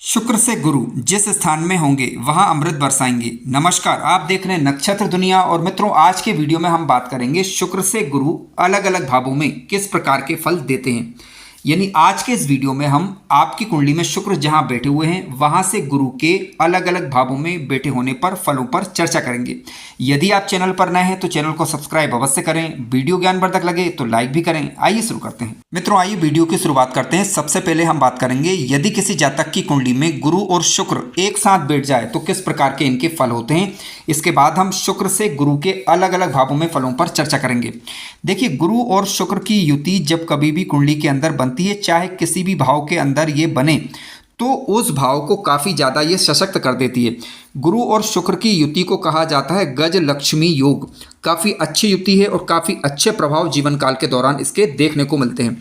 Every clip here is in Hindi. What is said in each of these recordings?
शुक्र से गुरु जिस स्थान में होंगे वहां अमृत बरसाएंगे। नमस्कार, आप देख रहे हैं नक्षत्र दुनिया। और मित्रों, आज के वीडियो में हम बात करेंगे शुक्र से गुरु अलग अलग भावों में किस प्रकार के फल देते हैं। यानी आज के इस वीडियो में हम आपकी कुंडली में शुक्र जहां बैठे हुए हैं वहां से गुरु के अलग अलग भावों में बैठे होने पर फलों पर चर्चा करेंगे। यदि आप चैनल पर नए हैं तो चैनल को सब्सक्राइब अवश्य करें। वीडियो ज्ञानवर्धक लगे तो लाइक भी करें। आइए शुरू करते हैं। मित्रों, आइए वीडियो की शुरुआत करते हैं। सबसे पहले हम बात करेंगे यदि किसी जातक की कुंडली में गुरु और शुक्र एक साथ बैठ जाए तो किस प्रकार के इनके फल होते हैं। इसके बाद हम शुक्र से गुरु के अलग अलग भावों में फलों पर चर्चा करेंगे। देखिए, गुरु और शुक्र की युति जब कभी भी कुंडली के अंदर बनती है, चाहे किसी भी भाव के अंदर ये बने, तो उस भाव को काफ़ी ज़्यादा ये सशक्त कर देती है। गुरु और शुक्र की युति को कहा जाता है गज लक्ष्मी योग। काफ़ी अच्छी युति है और काफ़ी अच्छे प्रभाव जीवन काल के दौरान इसके देखने को मिलते हैं।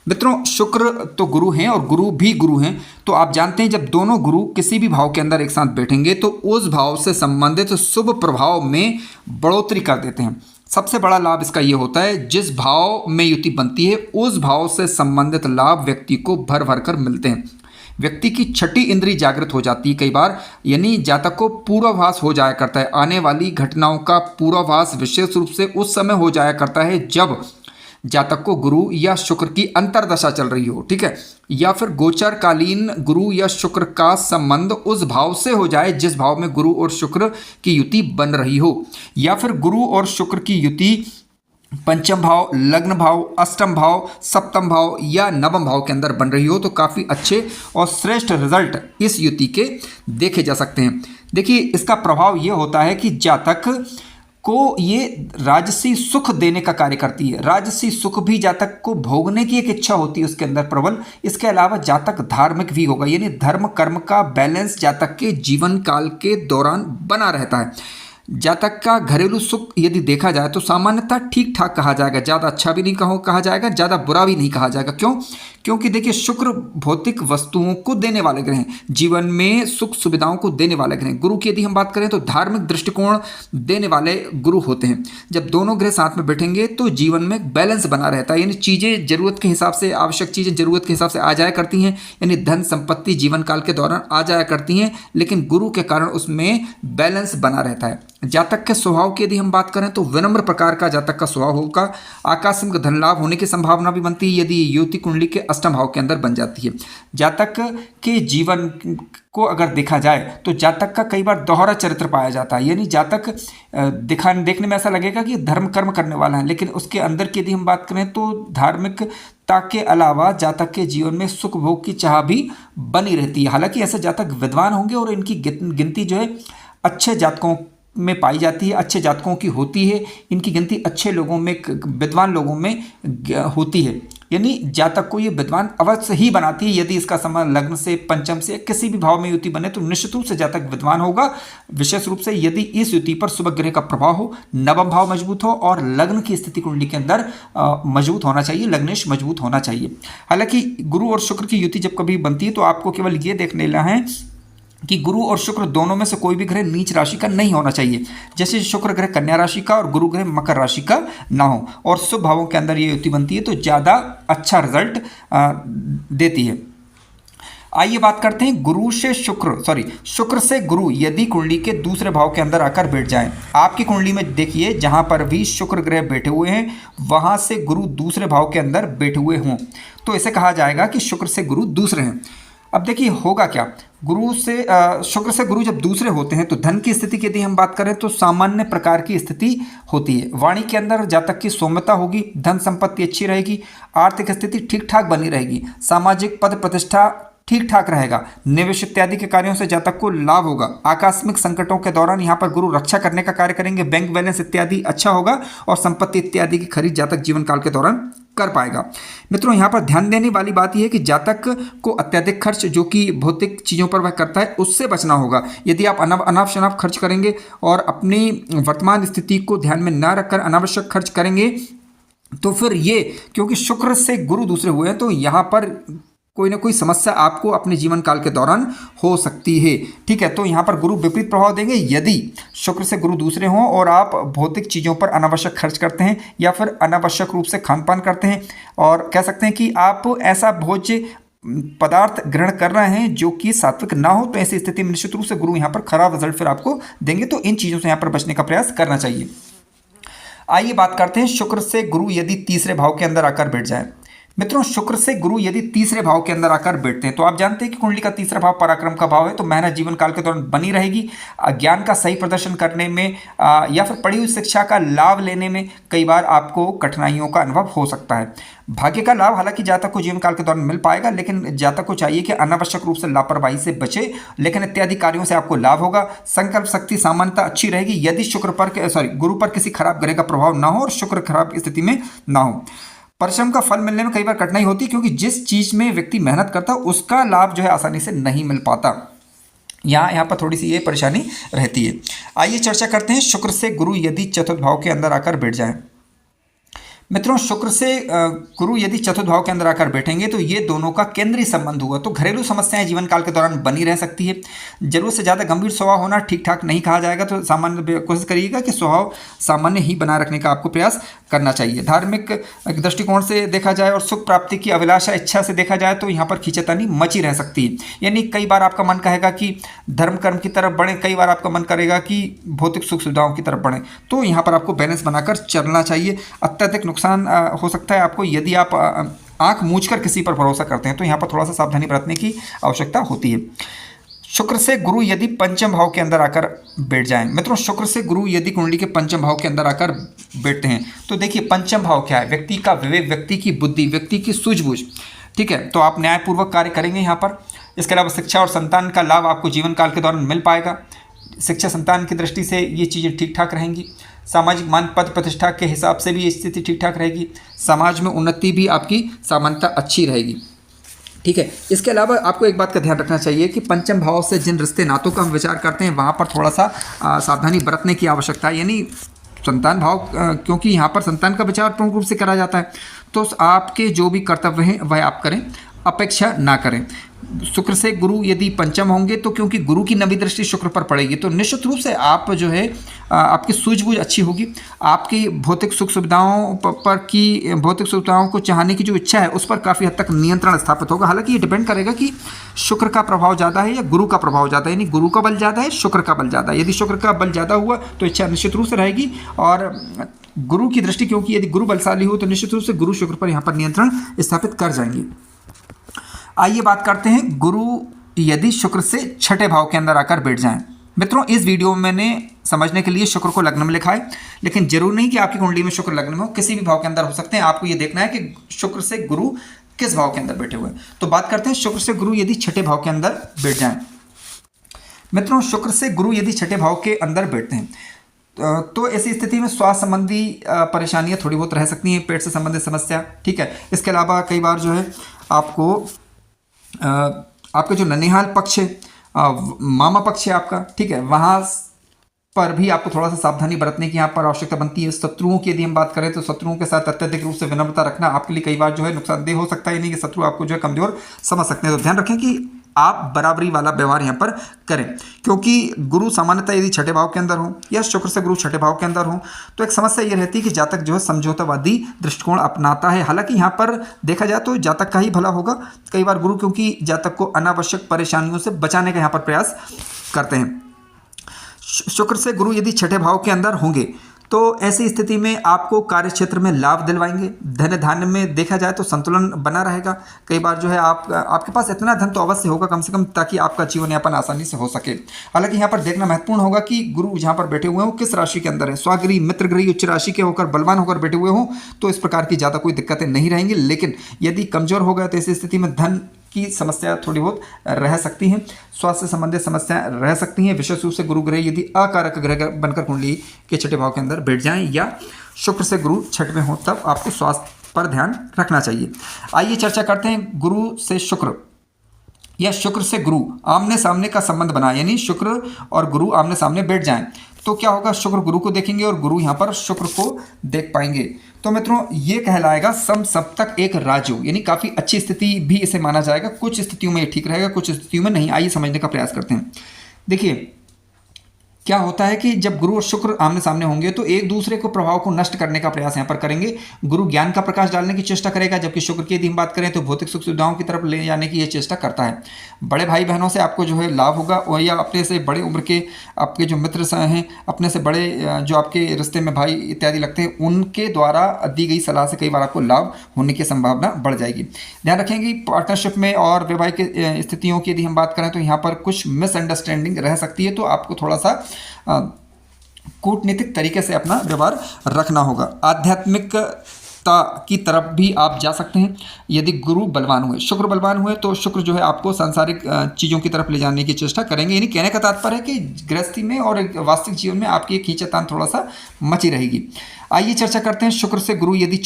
मित्रों, शुक्र तो गुरु हैं और गुरु भी गुरु हैं। तो आप जानते हैं जब दोनों गुरु किसी भी भाव के अंदर एक साथ बैठेंगे तो उस भाव से संबंधित शुभ प्रभाव में बढ़ोतरी कर देते हैं। सबसे बड़ा लाभ इसका ये होता है, जिस भाव में युति बनती है उस भाव से संबंधित लाभ व्यक्ति को भर भर कर मिलते हैं। व्यक्ति की छठी इंद्री जागृत हो जाती है कई बार, यानी जातक को पूर्वाभास हो जाया करता है। आने वाली घटनाओं का पूर्वाभास विशेष रूप से उस समय हो जाया करता है जब जातक को गुरु या शुक्र की अंतर्दशा चल रही हो, ठीक है, या फिर गोचरकालीन गुरु या शुक्र का संबंध उस भाव से हो जाए जिस भाव में गुरु और शुक्र की युति बन रही हो, या फिर गुरु और शुक्र की युति पंचम भाव, लग्न भाव, अष्टम भाव, सप्तम भाव या नवम भाव के अंदर बन रही हो, तो काफ़ी अच्छे और श्रेष्ठ रिजल्ट इस युति के देखे जा सकते हैं। देखिए, इसका प्रभाव ये होता है कि जातक को ये राजसी सुख देने का कार्य करती है। राजसी सुख भी जातक को भोगने की एक इच्छा होती है उसके अंदर प्रबल। इसके अलावा जातक धार्मिक भी होगा, यानी धर्म कर्म का बैलेंस जातक के जीवन काल के दौरान बना रहता है। जातक का घरेलू सुख यदि देखा जाए तो सामान्यतः ठीक ठाक कहा जाएगा। ज़्यादा अच्छा भी नहीं कहा जाएगा, ज़्यादा बुरा भी नहीं कहा जाएगा। क्यों? क्योंकि देखिए, शुक्र भौतिक वस्तुओं को देने वाले ग्रह हैं, जीवन में सुख सुविधाओं को देने वाले ग्रह हैं। गुरु की यदि हम बात करें तो धार्मिक दृष्टिकोण देने वाले गुरु होते हैं। जब दोनों ग्रह साथ में बैठेंगे तो जीवन में बैलेंस बना रहता है, यानी चीज़ें ज़रूरत के हिसाब से, आवश्यक चीज़ें ज़रूरत के हिसाब से आ जाया करती हैं, यानी धन संपत्ति जीवन काल के दौरान आ जाया करती हैं, लेकिन गुरु के कारण उसमें बैलेंस बना रहता है। जातक के स्वभाव की यदि हम बात करें तो विनम्र प्रकार का जातक का स्वभाव होगा। आकस्मिक धन लाभ होने की संभावना भी बनती है यदि युति कुंडली के अष्टम भाव के अंदर बन जाती है। जातक के जीवन को अगर देखा जाए तो जातक का कई बार दोहरा चरित्र पाया जाता है, यानी जातक देखने में ऐसा लगेगा कि धर्म कर्म करने वाला है, लेकिन उसके अंदर की यदि हम बात करें तो धार्मिकता के अलावा जातक के जीवन में सुख भोग की चाह भी बनी रहती है। हालांकि ऐसे जातक विद्वान होंगे और इनकी गिनती जो है अच्छे जातकों में पाई जाती है, अच्छे जातकों की होती है। इनकी गिनती अच्छे लोगों में, विद्वान लोगों में होती है, यानी जातक को ये विद्वान अवश्य ही बनाती है। यदि इसका संबंध लग्न से, पंचम से, किसी भी भाव में युति बने तो निश्चित रूप से जातक विद्वान होगा। विशेष रूप से यदि इस युति पर शुभ ग्रह का प्रभाव हो, नवम भाव मजबूत हो और लग्न की स्थिति कुंडली के अंदर मजबूत होना चाहिए, लग्नेश मजबूत होना चाहिए। हालांकि गुरु और शुक्र की युति जब कभी बनती है तो आपको केवल ये देख लेना है कि गुरु और शुक्र दोनों में से कोई भी ग्रह नीच राशि का नहीं होना चाहिए। जैसे शुक्र ग्रह कन्या राशि का और गुरु ग्रह मकर राशि का ना हो और शुभ भावों के अंदर ये युति बनती है तो ज़्यादा अच्छा रिजल्ट देती है। आइए बात करते हैं शुक्र से गुरु यदि कुंडली के दूसरे भाव के अंदर आकर बैठ जाएं। आपकी कुंडली में देखिए, जहां पर भी शुक्र ग्रह बैठे हुए हैं वहां से गुरु दूसरे भाव के अंदर बैठे हुए हों तो इसे कहा जाएगा कि शुक्र से गुरु दूसरे हैं। अब देखिए होगा क्या, शुक्र से गुरु जब दूसरे होते हैं तो धन की स्थिति की यदि हम बात करें तो सामान्य प्रकार की स्थिति होती है। वाणी के अंदर जातक की सौम्यता होगी, धन संपत्ति अच्छी रहेगी, आर्थिक स्थिति ठीक ठाक बनी रहेगी, सामाजिक पद प्रतिष्ठा ठीक ठाक रहेगा, निवेश इत्यादि के कार्यों से जातक को लाभ होगा। आकस्मिक संकटों के दौरान यहाँ पर गुरु रक्षा करने का कार्य करेंगे, बैंक बैलेंस इत्यादि अच्छा होगा और संपत्ति इत्यादि की खरीद जातक जीवन काल के दौरान कर पाएगा। मित्रों, यहाँ पर ध्यान देने वाली बात यह है कि जातक को अत्यधिक खर्च जो कि भौतिक चीज़ों पर वह करता है उससे बचना होगा। यदि आप अनाप शनाप खर्च करेंगे और अपनी वर्तमान स्थिति को ध्यान में न रखकर अनावश्यक खर्च करेंगे तो फिर ये, क्योंकि शुक्र से गुरु दूसरे हुए हैं तो यहाँ पर कोई ना कोई समस्या आपको अपने जीवन काल के दौरान हो सकती है। ठीक है, तो यहाँ पर गुरु विपरीत प्रभाव देंगे यदि शुक्र से गुरु दूसरे हों और आप भौतिक चीज़ों पर अनावश्यक खर्च करते हैं या फिर अनावश्यक रूप से खान पान करते हैं और कह सकते हैं कि आप ऐसा भोज्य पदार्थ ग्रहण कर रहे हैं जो कि सात्विक ना हो, तो ऐसी स्थिति में निश्चित रूप से गुरु यहाँ पर खराब रिजल्ट फिर आपको देंगे। तो इन चीज़ों से यहाँ पर बचने का प्रयास करना चाहिए। आइए बात करते हैं शुक्र से गुरु यदि तीसरे भाव के अंदर आकर बैठ जाए। मित्रों, शुक्र से गुरु यदि तीसरे भाव के अंदर आकर बैठते हैं तो आप जानते हैं कि कुंडली का तीसरा भाव पराक्रम का भाव है, तो मेहनत जीवन काल के दौरान बनी रहेगी। ज्ञान का सही प्रदर्शन करने में या फिर पढ़ी हुई शिक्षा का लाभ लेने में कई बार आपको कठिनाइयों का अनुभव हो सकता है। भाग्य का लाभ हालांकि जातक को जीवन काल के दौरान मिल पाएगा, लेकिन जातक को चाहिए कि अनावश्यक रूप से लापरवाही से बचे, लेकिन इत्यादि कार्यों से आपको लाभ होगा। संकल्प शक्ति सामान्यता अच्छी रहेगी यदि गुरु पर किसी खराब ग्रह का प्रभाव ना हो और शुक्र खराब स्थिति में ना हो। परिश्रम का फल मिलने में कई बार कठिनाई होती है, क्योंकि जिस चीज़ में व्यक्ति मेहनत करता है उसका लाभ जो है आसानी से नहीं मिल पाता। यहाँ पर थोड़ी सी ये परेशानी रहती है। आइए चर्चा करते हैं शुक्र से गुरु यदि चतुर्थ भाव के अंदर आकर बैठ जाए। मित्रों, शुक्र से गुरु यदि चतुर्थ भाव के अंदर आकर बैठेंगे तो ये दोनों का केंद्रीय संबंध हुआ, तो घरेलू समस्याएं जीवन काल के दौरान बनी रह सकती है। जरूरत से ज़्यादा गंभीर स्वभाव होना ठीक ठाक नहीं कहा जाएगा, तो सामान्य कोशिश करिएगा कि स्वभाव सामान्य ही बनाए रखने का आपको प्रयास करना चाहिए। धार्मिक दृष्टिकोण से देखा जाए और सुख प्राप्ति की अभिलाषा इच्छा से देखा जाए तो यहाँ पर खींचतानी मची रह सकती है। यानी कई बार आपका मन कहेगा कि धर्म कर्म की तरफ बढ़े, कई बार आपका मन करेगा कि भौतिक सुख सुविधाओं की तरफ बढ़े, तो यहाँ पर आपको बैलेंस बनाकर चलना चाहिए। अत्यधिक नुकसान हो सकता है आपको यदि आप आंख मूंझकर किसी पर भरोसा करते हैं, तो यहाँ पर थोड़ा सा सावधानी बरतने की आवश्यकता होती है। शुक्र से गुरु यदि पंचम भाव के अंदर आकर बैठ जाएं। मित्रों, शुक्र से गुरु यदि कुंडली के पंचम भाव के अंदर आकर बैठते हैं तो देखिए पंचम भाव क्या है? व्यक्ति का विवेक, व्यक्ति की बुद्धि, व्यक्ति की सूझबूझ। ठीक है, तो आप न्यायपूर्वक कार्य करेंगे यहाँ पर। इसके अलावा शिक्षा और संतान का लाभ आपको जीवन काल के दौरान मिल पाएगा। शिक्षा संतान की दृष्टि से ये चीज़ें ठीक ठाक रहेंगी। सामाजिक मान पद प्रतिष्ठा के हिसाब से भी ये स्थिति ठीक ठाक रहेगी। समाज में उन्नति भी आपकी सामान्यता अच्छी रहेगी। ठीक है, इसके अलावा आपको एक बात का ध्यान रखना चाहिए कि पंचम भाव से जिन रिश्ते नातों का हम विचार करते हैं वहाँ पर थोड़ा सा सावधानी बरतने की आवश्यकता है। यानी संतान भाव, क्योंकि यहाँ पर संतान का विचार प्रमुख रूप से करा जाता है, तो आपके जो भी कर्तव्य हैं वह आप करें, अपेक्षा ना करें। शुक्र से गुरु यदि पंचम होंगे तो क्योंकि गुरु की नवी दृष्टि शुक्र पर पड़ेगी, तो निश्चित रूप से आप जो है आपकी सूझबूझ अच्छी होगी। आपकी भौतिक सुख सुविधाओं भौतिक सुविधाओं को चाहने की जो इच्छा है उस पर काफ़ी हद तक नियंत्रण स्थापित होगा। हालांकि ये डिपेंड करेगा कि शुक्र का प्रभाव ज़्यादा है या गुरु का प्रभाव ज़्यादा है, यानी गुरु का बल ज़्यादा है, शुक्र का बल ज़्यादा है। यदि शुक्र का बल ज़्यादा हुआ तो इच्छा निश्चित रूप से रहेगी, और गुरु की दृष्टि, क्योंकि यदि गुरु बलशाली हो तो निश्चित रूप से गुरु शुक्र पर यहाँ पर नियंत्रण स्थापित कर जाएंगे। आइए बात करते हैं गुरु यदि शुक्र से छठे भाव के अंदर आकर बैठ जाएं। मित्रों, इस वीडियो में मैंने समझने के लिए शुक्र को लग्न में लिखा है, लेकिन जरूर नहीं कि आपकी कुंडली में शुक्र लग्न में हो, किसी भी भाव के अंदर हो सकते हैं। आपको ये देखना है कि शुक्र से गुरु किस भाव के अंदर बैठे हुए हैं। तो बात करते हैं शुक्र से गुरु यदि छठे भाव के अंदर बैठ जाएं। मित्रों, शुक्र से गुरु यदि छठे भाव के अंदर बैठते हैं तो ऐसी स्थिति में स्वास्थ्य संबंधी परेशानियां थोड़ी बहुत रह सकती हैं, पेट से संबंधित समस्या। ठीक है, इसके अलावा कई बार जो है आपको आपका जो ननिहाल पक्ष है, मामा पक्ष है आपका, ठीक है, वहाँ पर भी आपको थोड़ा सा सावधानी बरतने की यहाँ पर आवश्यकता बनती है। शत्रुओं की यदि हम बात करें तो शत्रुओं के साथ अत्यधिक रूप से विनम्रता रखना आपके लिए कई बार जो है नुकसानदेह हो सकता है, यानी कि शत्रु आपको जो है कमजोर समझ सकते हैं। तो ध्यान रखें कि आप बराबरी वाला व्यवहार यहाँ पर करें, क्योंकि गुरु सामान्यतः यदि छठे भाव के अंदर हो या शुक्र से गुरु छठे भाव के अंदर हो तो एक समस्या ये रहती है कि जातक जो है समझौतावादी दृष्टिकोण अपनाता है। हालांकि यहाँ पर देखा जाए तो जातक का ही भला होगा। कई बार गुरु क्योंकि जातक को अनावश्यक परेशानियों से बचाने का यहाँ पर प्रयास करते हैं। शुक्र से गुरु यदि छठे भाव के अंदर होंगे तो ऐसी स्थिति में आपको कार्य क्षेत्र में लाभ दिलवाएंगे। धन धान्य में देखा जाए तो संतुलन बना रहेगा। कई बार जो है आपके पास इतना धन तो अवश्य होगा कम से कम, ताकि आपका जीवन यापन आसानी से हो सके। हालांकि यहाँ पर देखना महत्वपूर्ण होगा कि गुरु जहाँ पर बैठे हुए हो किस राशि के अंदर है। स्वागृही, मित्रगृही, उच्च राशि के होकर बलवान होकर बैठे हुए हो तो इस प्रकार की ज़्यादा कोई दिक्कतें नहीं रहेंगी। लेकिन यदि कमजोर हो गए तो ऐसी स्थिति में धन की समस्या थोड़ी बहुत रह सकती हैं, स्वास्थ्य संबंधित समस्याएं रह सकती हैं। विशेष रूप से गुरु ग्रह यदि अकारक ग्रह बनकर कुंडली के छठे भाव के अंदर बैठ जाएं या शुक्र से गुरु छठ में हो तब आपको स्वास्थ्य पर ध्यान रखना चाहिए। आइए चर्चा करते हैं गुरु से शुक्र या शुक्र से गुरु आमने सामने का संबंध बनाए, यानी शुक्र और गुरु आमने सामने बैठ जाएं तो क्या होगा? शुक्र गुरु को देखेंगे और गुरु यहाँ पर शुक्र को देख पाएंगे। तो मित्रों, ये कहलाएगा सम सप्तक एक राजयोग, यानी काफ़ी अच्छी स्थिति भी इसे माना जाएगा। कुछ स्थितियों में ये ठीक रहेगा, कुछ स्थितियों में नहीं। आइए समझने का प्रयास करते हैं। देखिए, क्या होता है कि जब गुरु और शुक्र आमने सामने होंगे तो एक दूसरे को प्रभाव को नष्ट करने का प्रयास यहाँ पर करेंगे। गुरु ज्ञान का प्रकाश डालने की चेष्टा करेगा, जबकि शुक्र की यदि हम बात करें तो भौतिक सुख सुविधाओं की तरफ ले जाने की ये चेष्टा करता है। बड़े भाई बहनों से आपको जो है लाभ होगा, और या अपने से बड़े उम्र के आपके जो मित्र हैं, अपने से बड़े जो आपके रिश्ते में भाई इत्यादि लगते हैं, उनके द्वारा दी गई सलाह से कई बार आपको लाभ होने की संभावना बढ़ जाएगी। ध्यान रखेंगे पार्टनरशिप में और वैवाहिक स्थितियों की यदि हम बात करें तो यहाँ पर कुछ मिसअंडरस्टैंडिंग रह सकती है, तो आपको थोड़ा सा कूटनीतिक तरीके से अपना व्यवहार रखना होगा। आध्यात्मिकता की तरफ भी आप जा सकते हैं यदि गुरु बलवान हुए। शुक्र बलवान हुए तो शुक्र जो है आपको सांसारिक चीज़ों की तरफ ले जाने की चेष्टा करेंगे। यानी कहने का तात्पर्य है कि गृहस्थी में और वास्तविक जीवन में आपकी खींचातान थोड़ा सा मची रहेगी। आइए चर्चा करते हैं शुक्र से गुरु यदि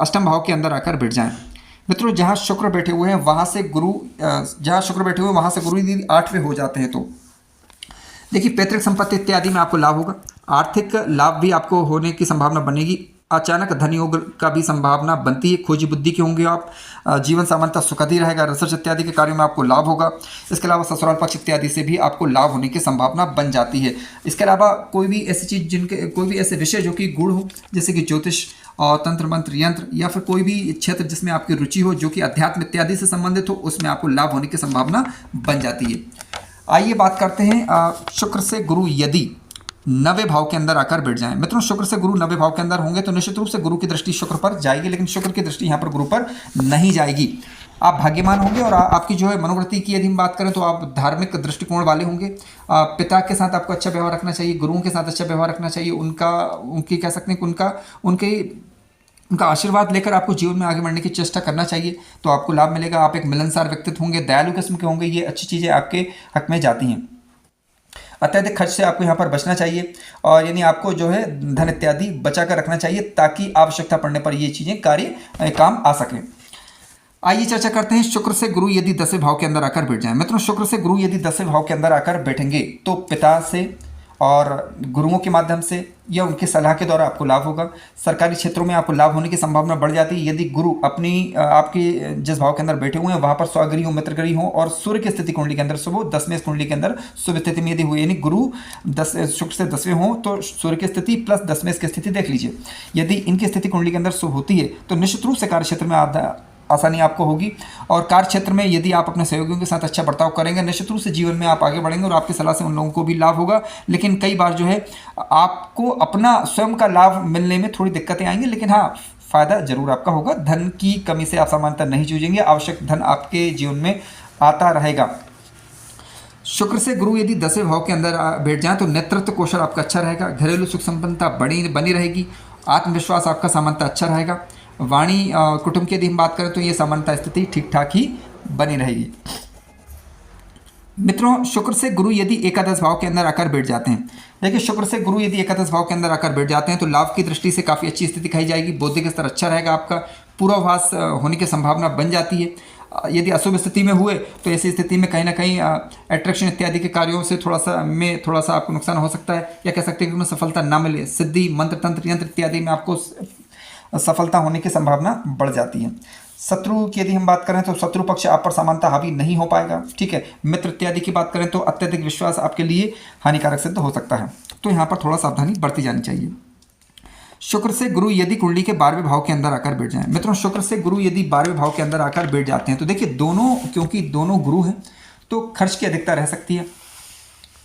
अष्टम भाव के अंदर आकर बैठ जाएं। मित्रों, जहाँ शुक्र बैठे हुए हैं वहाँ से गुरु यदि 8वें हो जाते हैं तो देखिए पैतृक संपत्ति इत्यादि में आपको लाभ होगा। आर्थिक लाभ भी आपको होने की संभावना बनेगी। अचानक धन योग का भी संभावना बनती है। खोजी बुद्धि के होंगे आप। जीवन सामान्यतः सुखद ही रहेगा। रिसर्च इत्यादि के कार्यों में आपको लाभ होगा। इसके अलावा ससुराल पक्ष इत्यादि से भी आपको लाभ होने की संभावना बन जाती है। इसके अलावा कोई भी ऐसी चीज़ कोई भी ऐसे विषय जो कि गूढ़ हो, जैसे कि ज्योतिष और तंत्र मंत्र यंत्र, या फिर कोई भी क्षेत्र जिसमें आपकी रुचि हो जो कि अध्यात्म इत्यादि से संबंधित हो, उसमें आपको लाभ होने की संभावना बन जाती है। आइए बात करते हैं शुक्र से गुरु यदि 9वें भाव के अंदर आकर बैठ जाएं। मित्रों, शुक्र से गुरु 9वें भाव के अंदर होंगे तो निश्चित रूप से गुरु की दृष्टि शुक्र पर जाएगी, लेकिन शुक्र की दृष्टि यहाँ पर गुरु पर नहीं जाएगी। आप भाग्यवान होंगे और आपकी जो है मनोवृत्ति की यदि हम बात करें तो आप धार्मिक दृष्टिकोण वाले होंगे। पिता के साथ आपको अच्छा व्यवहार रखना चाहिए, गुरुओं के साथ अच्छा व्यवहार रखना चाहिए। उनकी कह सकते हैं कि उनका आशीर्वाद लेकर आपको जीवन में आगे बढ़ने की चेष्टा करना चाहिए, तो आपको लाभ मिलेगा। आप एक मिलनसार व्यक्तित्व होंगे, दयालु किस्म के होंगे, ये अच्छी चीज़ें आपके हक में जाती हैं। अत्यधिक खर्च से आपको यहाँ पर बचना चाहिए, और यानी आपको जो है धन इत्यादि बचा कर रखना चाहिए ताकि आवश्यकता पड़ने पर ये चीज़ें काम आ सकें। आइए चर्चा करते हैं शुक्र से गुरु यदि 10वें भाव के अंदर आकर बैठ जाएं। मित्रों, शुक्र से गुरु यदि 10वें भाव के अंदर आकर बैठेंगे तो पिता से और गुरुओं के माध्यम से या उनकी सलाह के द्वारा आपको लाभ होगा। सरकारी क्षेत्रों में आपको लाभ होने की संभावना बढ़ जाती है यदि गुरु आपके जिस भाव के अंदर बैठे हुए हैं वहाँ पर स्वगृही हो, मित्रगृही हो, और सूर्य की स्थिति कुंडली के अंदर शुभ 10वें कुंडली के अंदर शुभ स्थिति में यदि हुई, यानी गुरु शुक्र से 10वें हो तो सूर्य की स्थिति प्लस 10वें की स्थिति देख लीजिए। यदि इनकी स्थिति कुंडली के अंदर शुभ होती है तो निश्चित रूप से कार्य क्षेत्र में आसानी आपको होगी, और कार्य क्षेत्र में यदि आप अपने सहयोगियों के साथ अच्छा बर्ताव करेंगे निश्चित रूप से जीवन में आप आगे बढ़ेंगे और आपकी सलाह से उन लोगों को भी लाभ होगा। लेकिन कई बार जो है आपको अपना स्वयं का लाभ मिलने में थोड़ी दिक्कतें आएंगी, लेकिन हाँ, फायदा जरूर आपका होगा। धन की कमी से आप सामान्यतः नहीं जूझेंगे, आवश्यक धन आपके जीवन में आता रहेगा। शुक्र से गुरु यदि 10वें भाव के अंदर बैठ जाएं तो नेतृत्व कौशल आपका अच्छा रहेगा। घरेलू सुख संपन्नता बनी रहेगी। आत्मविश्वास आपका सामान्यतः अच्छा रहेगा। वाणी कुटुंब की यदि हम बात करें तो ये सामान्यतः स्थिति ठीक ठाक ही बनी रहेगी। मित्रों, शुक्र से गुरु यदि एकादश भाव के अंदर आकर बैठ जाते हैं, देखिए शुक्र से गुरु यदि एकादश भाव के अंदर आकर बैठ जाते हैं तो लाभ की दृष्टि से काफ़ी अच्छी स्थिति दिखाई जाएगी। बौद्धिक स्तर अच्छा रहेगा, आपका पूर्वाभास होने की संभावना बन जाती है। यदि अशुभ स्थिति में हुए तो ऐसी स्थिति में कहीं ना कहीं अट्रैक्शन इत्यादि के कार्यों से थोड़ा सा आपको नुकसान हो सकता है, या कह सकते हैं कि उनमें सफलता ना मिले। सिद्धि मंत्र तंत्र यंत्र इत्यादि में आपको सफलता होने की संभावना बढ़ जाती है। शत्रु की यदि हम बात करें तो शत्रु पक्ष आप पर समानता हावी नहीं हो पाएगा, ठीक है। मित्र इत्यादि की बात करें तो अत्यधिक विश्वास आपके लिए हानिकारक सिद्ध हो सकता है, तो यहाँ पर थोड़ा सावधानी बरती जानी चाहिए। शुक्र से गुरु यदि कुंडली के 12वें भाव के अंदर आकर बैठ जाएं। मित्रों, शुक्र से गुरु यदि 12वें भाव के अंदर आकर बैठ जाते हैं तो देखिए क्योंकि दोनों गुरु हैं तो खर्च की अधिकता रह सकती है।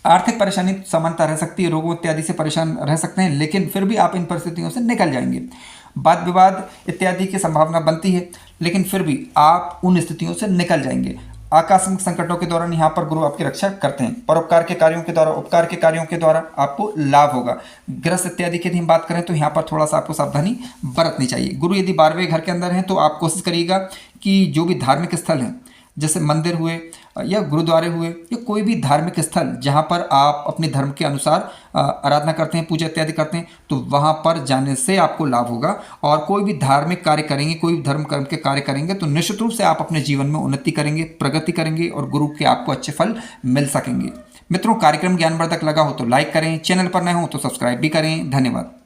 आर्थिक परेशानी समानता रह सकती है, रोगों इत्यादि से परेशान रह सकते हैं, लेकिन फिर भी आप इन परिस्थितियों से निकल जाएंगे। वाद विवाद इत्यादि की संभावना बनती है, लेकिन फिर भी आप उन स्थितियों से निकल जाएंगे। आकस्मिक संकटों के दौरान यहाँ पर गुरु आपकी रक्षा करते हैं। परोपकार के कार्यों के द्वारा, उपकार के कार्यों के द्वारा आपको लाभ होगा। ग्रस्त इत्यादि की यदि हम बात करें तो यहाँ पर थोड़ा सा आपको सावधानी बरतनी चाहिए। गुरु यदि 12वें घर के अंदर हैं तो आप कोशिश करिएगा कि जो भी धार्मिक स्थल हैं, जैसे मंदिर हुए या गुरुद्वारे हुए या कोई भी धार्मिक स्थल जहाँ पर आप अपने धर्म के अनुसार आराधना करते हैं, पूजा इत्यादि करते हैं, तो वहाँ पर जाने से आपको लाभ होगा। और कोई भी धार्मिक कार्य करेंगे, कोई भी धर्म कर्म के कार्य करेंगे तो निश्चित रूप से आप अपने जीवन में उन्नति करेंगे, प्रगति करेंगे और गुरु के आपको अच्छे फल मिल सकेंगे। मित्रों, कार्यक्रम ज्ञानवर्धक लगा हो तो लाइक करें, चैनल पर नए हो तो सब्सक्राइब भी करें। धन्यवाद।